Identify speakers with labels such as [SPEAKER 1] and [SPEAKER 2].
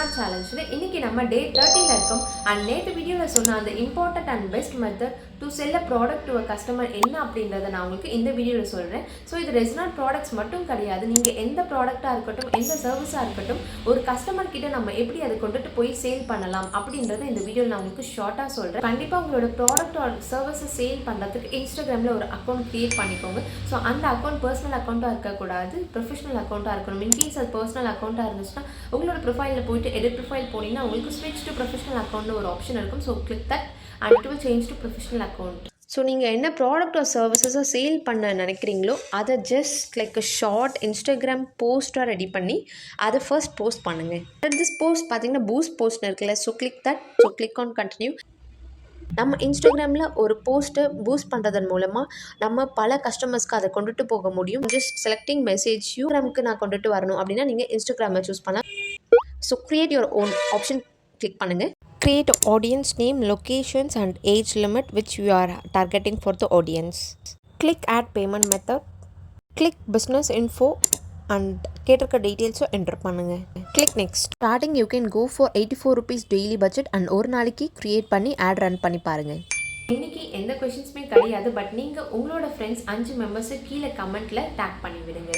[SPEAKER 1] Restaurant சேலஞ்சில் இன்றைக்கி நம்ம டே 30ல் இருக்கோம். அண்ட் நேற்று வீடியோவில் சொன்ன அந்த important and best method to sell a product to a customer என்ன அப்படின்றத நான் உங்களுக்கு இந்த வீடியோவில் சொல்கிறேன். ஸோ இது ரெஸ்டாரண்ட் ப்ராடக்ட்ஸ் மட்டும் கிடையாது. நீங்கள் எந்த ப்ராடக்டாக இருக்கட்டும், எந்த சர்வீஸாக இருக்கட்டும், ஒரு கஸ்டமர் கிட்ட நம்ம எப்படி அதை கொண்டுட்டு போய் சேல் பண்ணலாம் அப்படின்றத இந்த வீடியோவில் நான் உங்களுக்கு ஷார்ட்டாக சொல்கிறேன். கண்டிப்பாக உங்களோட ப்ராடக்ட் ஆர் சர்வீஸை சேல் பண்ணுறதுக்கு இன்ஸ்டாகிராமில் ஒரு அக்கௌண்ட் க்ரியேட் பண்ணிக்கோங்க. ஸோ அந்த அக்கௌண்ட் பர்சனல் அக்கௌண்ட்டாக இருக்கக்கூடாது, ப்ரொஃபஷனல் அக்கௌண்ட்டாக இருக்கணும். இன்கேஸ் அது பர்சனல் அக்கௌண்ட்டாக இருந்துச்சுன்னா உங்களோட ப்ரொஃபைலில் போயிட்டு எடிட் ப்ரொஃபைல் போனீங்கன்னா உங்களுக்கு ஸ்விட்ச் டு ப்ரொஃபஷனல் அக்கௌண்ட்னு ஒரு ஆப்ஷன் இருக்கும். So click that and it will change to professional account. So நீங்கள் என்ன ப்ராடக்ட் ஆர் சர்வீசஸை சேல் பண்ண நினைக்கிறீங்களோ அதை ஜஸ்ட் லைக் ஷார்ட் இன்ஸ்டாகிராம் போஸ்ட்டாக ரெடி பண்ணி அதை ஃபர்ஸ்ட் போஸ்ட் பண்ணுங்கள். திஸ் போஸ்ட் பார்த்தீங்கன்னா பூஸ்ட் போஸ்ட்னு இருக்குல்ல, so click that. So click on continue. நம்ம இன்ஸ்டாகிராமில் ஒரு போஸ்ட்டை பூஸ்ட் பண்ணுறதன் மூலமாக நம்ம பல கஸ்டமர்ஸ்க்கு அதை கொண்டுட்டு போக முடியும். ஜஸ்ட் செலக்டிங் மெசேஜ் யூகிராமுக்கு நான் கொண்டுட்டு வரணும் அப்படின்னா நீங்கள் இன்ஸ்டாகிராமை சூஸ் பண்ணலாம். So create your own option click பண்ணுங்கள். Create audience name, locations and age limit which you are targeting for the audience. Click add payment method. Click business info and கேட்டிருக்க டீட்டெயில்ஸும் enter பண்ணுங்கள். Click next. Starting you can go for 84 rupees daily budget and ஒரு நாளைக்கு create பண்ணி ad run பண்ணி பாருங்கள். இன்றைக்கி எந்த கொஷின்ஸுமே கிடையாது, பட் நீங்கள் உங்களோட ஃப்ரெண்ட்ஸ் 5 மெம்பர்ஸை கீழே கமெண்ட்டில் டேக் பண்ணி விடுங்க.